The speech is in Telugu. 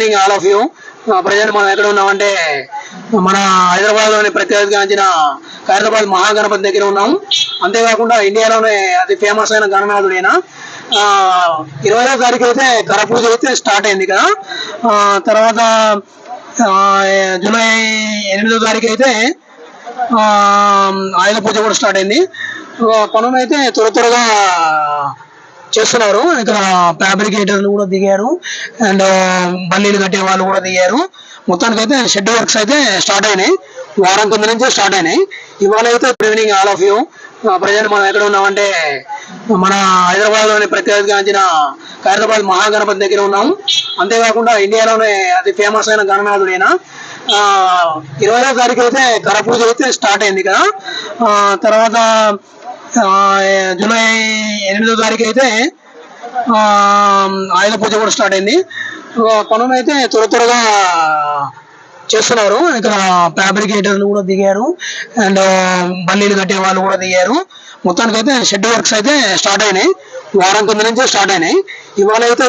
Evening all of you. Present మనం ఎక్కడ ఉన్నామంటే మన హైదరాబాద్ లోని ప్రత్యేకించిన ఖైరతాబాద్ మహాగణపతి దగ్గర ఉన్నాం. అంతేకాకుండా ఇండియాలోనే అతి ఫేమస్ అయిన గణనాథుడైన 20వ తారీఖు అయితే కరపూజ అయితే స్టార్ట్ అయింది కదా. తర్వాత జూలై 8వ తారీఖు అయితే ఆయుధ పూజ కూడా స్టార్ట్ అయింది. పనులు అయితే త్వరగా చేస్తున్నారు. ఇక్కడ ఫ్యాబ్రికేటర్లు కూడా దిగారు అండ్ బల్లీలు కట్టే వాళ్ళు కూడా దిగారు. మొత్తానికి అయితే షెడ్ వర్క్స్ అయితే స్టార్ట్ అయినాయి. వారం కింద నుంచే స్టార్ట్ అయినాయి. ఇవాళ అయితే evening all of you. Present మనం ఎక్కడ ఉన్నామంటే మన హైదరాబాద్ లోని ప్రత్యేకించిన ఖైరతాబాద్ మహాగణపతి దగ్గర ఉన్నాం. అంతేకాకుండా ఇండియాలోనే అతి ఫేమస్ అయిన గణనాథుడైన 20వ తారీఖు అయితే కరపూజ అయితే స్టార్ట్ అయింది కదా. తర్వాత జూలై 8వ తారీఖు అయితే ఆయుధ పూజ కూడా స్టార్ట్ అయింది. పనులు అయితే త్వరగా చేస్తున్నారు. ఇక్కడ ఫ్యాబ్రికేటర్లు కూడా దిగారు అండ్ బల్లీలు కట్టే వాళ్ళు కూడా దిగారు. మొత్తానికి అయితే షెడ్ వర్క్స్ అయితే స్టార్ట్ అయినాయి. వారం కింద నుంచే స్టార్ట్ అయినాయి. ఇవాళ అయితే